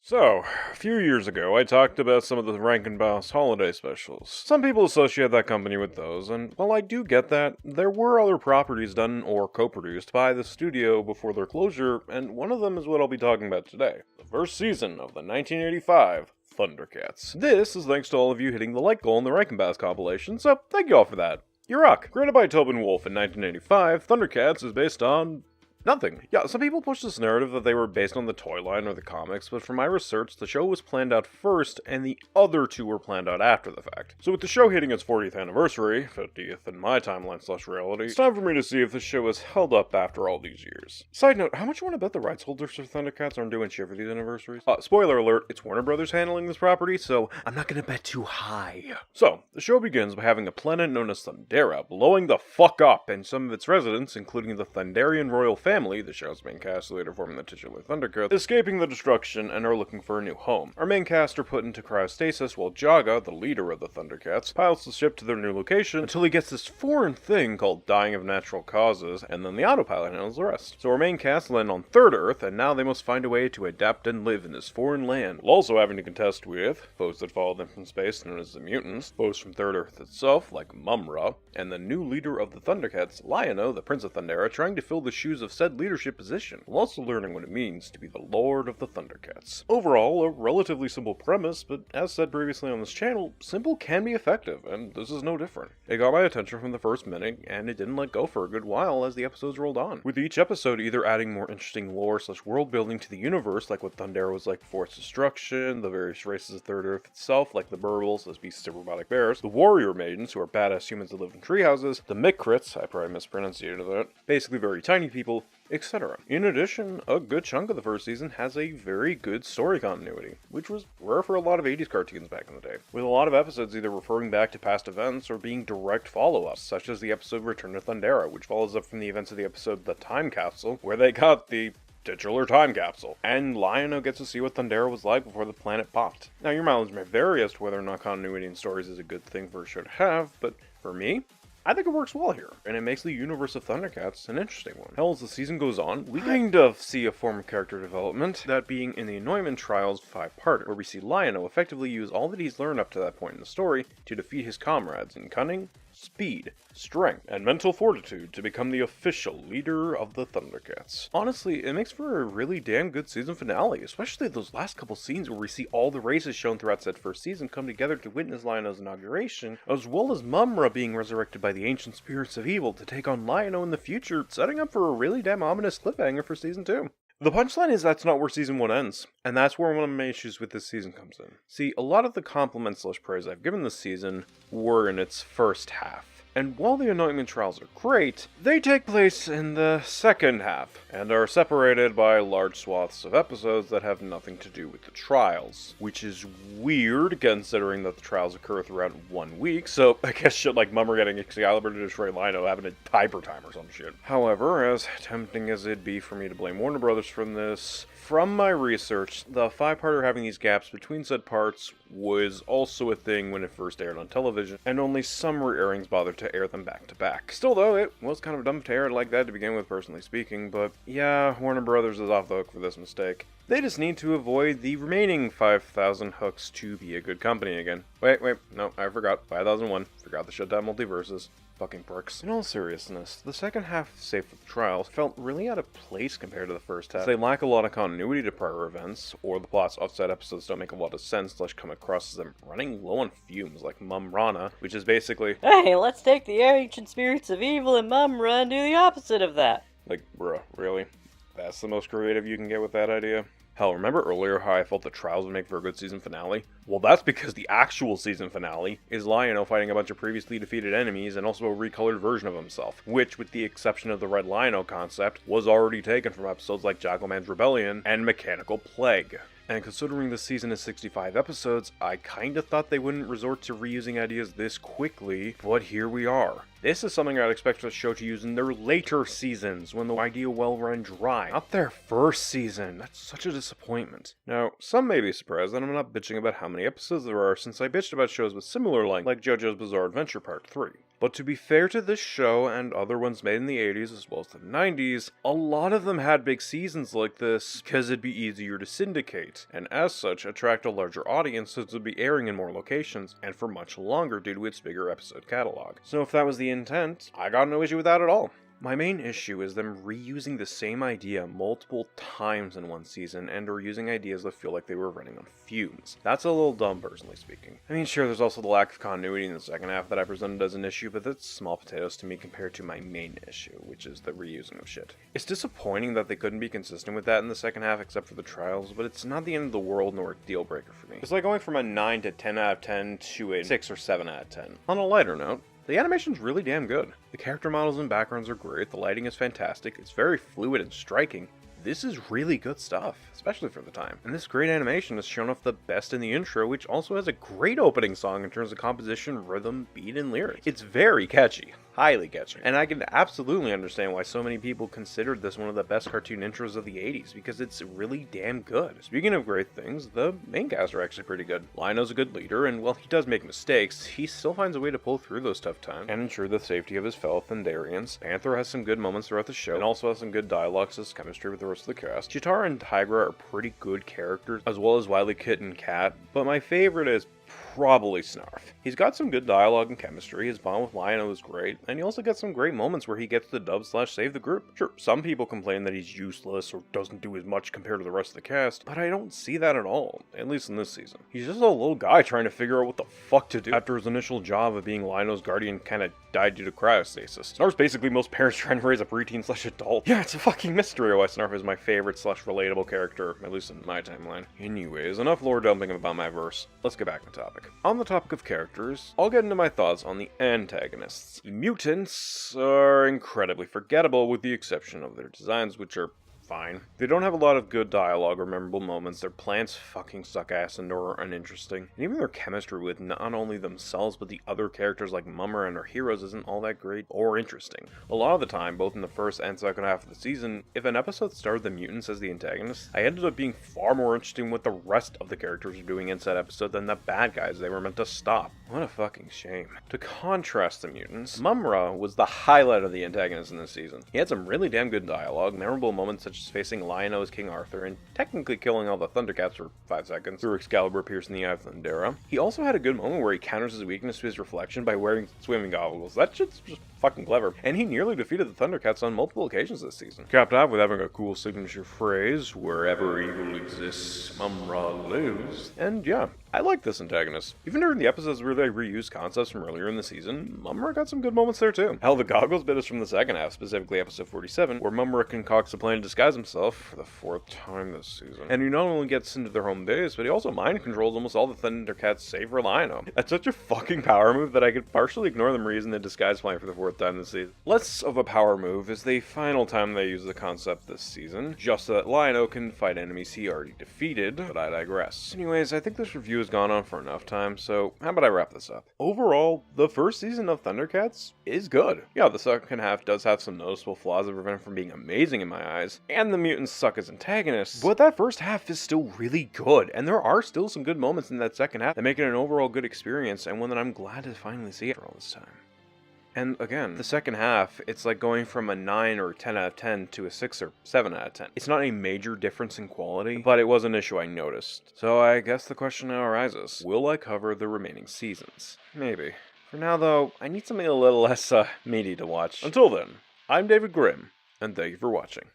So, a few years ago, I talked about some of the Rankin Boss holiday specials. Some people associate that company with those, and while I do get that, there were other properties done or co-produced by the studio before their closure, and one of them is what I'll be talking about today. The first season of the 1985 Thundercats. This is thanks to all of you hitting the like goal in the Rankin Bass compilation, so thank you all for that. You rock! Created by Tobin Wolfe in 1985, Thundercats is based on nothing. Yeah, some people push this narrative that they were based on the toy line or the comics, but from my research, the show was planned out first, and the other two were planned out after the fact. So with the show hitting its 40th anniversary, 50th in my timeline/reality, it's time for me to see if the show has held up after all these years. Side note, how much you want to bet the rights holders for Thundercats aren't doing shit for these anniversaries? Spoiler alert, it's Warner Brothers handling this property, so I'm not gonna bet too high. So, the show begins by having a planet known as Thundera blowing the fuck up, and some of its residents, including the Thunderian royal family, the show's main cast later forming the titular Thundercats, escaping the destruction and are looking for a new home. Our main cast are put into cryostasis while Jaga, the leader of the Thundercats, pilots the ship to their new location until he gets this foreign thing called dying of natural causes, and then the autopilot handles the rest. So our main cast land on Third Earth, and now they must find a way to adapt and live in this foreign land, while also having to contest with foes that follow them from space known as the mutants, foes from Third Earth itself like Mumra, and the new leader of the Thundercats, Lion-O, the Prince of Thundera, trying to fill the shoes of said leadership position, while also learning what it means to be the Lord of the Thundercats. Overall, a relatively simple premise, but as said previously on this channel, simple can be effective, and this is no different. It got my attention from the first minute, and it didn't let go for a good while as the episodes rolled on, with each episode either adding more interesting lore/world building to the universe, like what Thundera was like before its destruction, the various races of Third Earth itself, like the Burbles, those beasts of robotic bears, the Warrior Maidens, who are badass humans that live in treehouses, the Mikrits, I probably mispronounced that, basically very tiny people, etc. In addition, a good chunk of the first season has a very good story continuity, which was rare for a lot of 80s cartoons back in the day, with a lot of episodes either referring back to past events or being direct follow-ups, such as the episode Return to Thundera, which follows up from the events of the episode The Time Capsule, where they got the titular time capsule, and Lion-O gets to see what Thundera was like before the planet popped. Now, your mileage may vary as to whether or not continuity in stories is a good thing for a show to have, but for me, I think it works well here, and it makes the universe of Thundercats an interesting one. Hell, as the season goes on, we kind of see a form of character development, that being in the Anointment Trials 5-parter, where we see Lion-O effectively use all that he's learned up to that point in the story to defeat his comrades in cunning, speed, strength, and mental fortitude to become the official leader of the Thundercats. Honestly, it makes for a really damn good season finale, especially those last couple scenes where we see all the races shown throughout said first season come together to witness Lion-O's inauguration, as well as Mumra being resurrected by the ancient spirits of evil to take on Lion-O in the future, setting up for a really damn ominous cliffhanger for season 2. The punchline is that's not where season 1 ends, and that's where one of my issues with this season comes in. See, a lot of the compliments/praise I've given this season were in its first half. And while the Anointment Trials are great, they take place in the second half, and are separated by large swaths of episodes that have nothing to do with the trials. Which is weird, considering that the trials occur throughout 1 week, so I guess shit like Mumra getting Excalibur to destroy Lion-O having a hyper time or some shit. However, as tempting as it'd be for me to blame Warner Brothers from this, from my research, the 5-parter having these gaps between said parts was also a thing when it first aired on television, and only some re-airings bothered to air them back to back. Still though, it was kind of dumb to air it like that to begin with, personally speaking, but yeah, Warner Brothers is off the hook for this mistake. They just need to avoid the remaining 5,000 hooks to be a good company again. Wait, no, I forgot. 5001. Forgot the shutdown multiverses. Fucking pricks. In all seriousness, the second half of Safe with the Trials felt really out of place compared to the first half. They lack a lot of continuity to prior events, or the plots of said episodes don't make a lot of sense, come across as them running low on fumes, like Mumrana, which is basically, hey, let's take the ancient spirits of evil and Mumra and do the opposite of that. like, bruh, really? That's the most creative you can get with that idea? Hell, remember earlier how I felt the Trials would make for a good season finale? Well, that's because the actual season finale is Lion-O fighting a bunch of previously defeated enemies and also a recolored version of himself, which, with the exception of the Red Lion-O concept, was already taken from episodes like Jackalman's Rebellion and Mechanical Plague. And considering the season is 65 episodes, I kinda thought they wouldn't resort to reusing ideas this quickly, but here we are. This is something I'd expect the show to use in their later seasons, when the idea will run dry. Not their first season. That's such a disappointment. Now, some may be surprised that I'm not bitching about how many episodes there are, since I bitched about shows with similar length, like JoJo's Bizarre Adventure Part 3. But to be fair to this show, and other ones made in the 80s as well as the 90s, a lot of them had big seasons like this, because it'd be easier to syndicate. great, and as such attract a larger audience since it would be airing in more locations and for much longer due to its bigger episode catalog. So if that was the intent, I got no issue with that at all. My main issue is them reusing the same idea multiple times in one season and or using ideas that feel like they were running on fumes. That's a little dumb, personally speaking. I mean, sure, there's also the lack of continuity in the second half that I presented as an issue, but that's small potatoes to me compared to my main issue, which is the reusing of shit. It's disappointing that they couldn't be consistent with that in the second half except for the trials, but it's not the end of the world nor a deal breaker for me. It's like going from a 9 to 10 out of 10 to a 6 or 7 out of 10. On a lighter note, the animation's really damn good. The character models and backgrounds are great, the lighting is fantastic, it's very fluid and striking. This is really good stuff, especially for the time. And this great animation has shown off the best in the intro, which also has a great opening song in terms of composition, rhythm, beat, and lyrics. It's very catchy. Highly catchy. And I can absolutely understand why so many people considered this one of the best cartoon intros of the 80s, because it's really damn good. Speaking of great things, the main cast are actually pretty good. Lionel's a good leader, and while he does make mistakes, he still finds a way to pull through those tough times and ensure the safety of his fellow Thunderians. Panther has some good moments throughout the show, and also has some good dialogue, so chemistry with the rest of the cast. Chitara and Tigra are pretty good characters, as well as Wily Kit and Cat, but my favorite is probably Snarf. He's got some good dialogue and chemistry, his bond with Lionel is great, and he also gets some great moments where he gets the dub/save the group. Sure, some people complain that he's useless or doesn't do as much compared to the rest of the cast, but I don't see that at all, at least in this season. He's just a little guy trying to figure out what the fuck to do after his initial job of being Lionel's guardian kinda died due to cryostasis. Snarf's basically most parents trying to raise a preteen/adult. Yeah, it's a fucking mystery why Snarf is my favorite/relatable character, at least in my timeline. Anyways, enough lore dumping about my verse. Let's get back to topic. On the topic of characters, I'll get into my thoughts on the antagonists. The mutants are incredibly forgettable with the exception of their designs, which are fine. They don't have a lot of good dialogue or memorable moments, their plans fucking suck ass and are uninteresting, and even their chemistry with not only themselves but the other characters like Mummer and our heroes isn't all that great or interesting. A lot of the time, both in the first and second half of the season, if an episode started the mutants as the antagonists, I ended up being far more interested in what the rest of the characters were doing in that episode than the bad guys they were meant to stop. What a fucking shame. To contrast the mutants, Mumra was the highlight of the antagonist in this season. He had some really damn good dialogue, memorable moments such as facing Lionel as King Arthur and technically killing all the Thundercats for 5 seconds through Excalibur piercing the eye of Thundera. He also had a good moment where he counters his weakness to his reflection by wearing swimming goggles. That shit's just fucking clever. And he nearly defeated the Thundercats on multiple occasions this season. Capped off with having a cool signature phrase, "Wherever evil exists, Mumra lives." And yeah, I like this antagonist. Even during the episodes where they reused concepts from earlier in the season, Mumra got some good moments there too. Hell, the goggles bit is from the second half, specifically episode 47, where Mumra concocts a plan to disguise himself for the 4th time this season. And he not only gets into their home base, but he also mind controls almost all the Thundercats save for Lionel. That's such a fucking power move that I could partially ignore them reusing the disguise plan for the 4th time this season. Less of a power move is the final time they use the concept this season, just so that Lionel can fight enemies he already defeated, but I digress. Anyways, I think this review has gone on for enough time, so how about I wrap this up? Overall, the first season of Thundercats is good. Yeah, the second half does have some noticeable flaws that prevent it from being amazing in my eyes, and the mutants suck as antagonists, but that first half is still really good, and there are still some good moments in that second half that make it an overall good experience, and one that I'm glad to finally see after all this time. And again, the second half, it's like going from a 9 or 10 out of 10 to a 6 or 7 out of 10. It's not a major difference in quality, but it was an issue I noticed. So I guess the question now arises, will I cover the remaining seasons? Maybe. For now though, I need something a little less, meaty to watch. Until then, I'm David Grimm, and thank you for watching.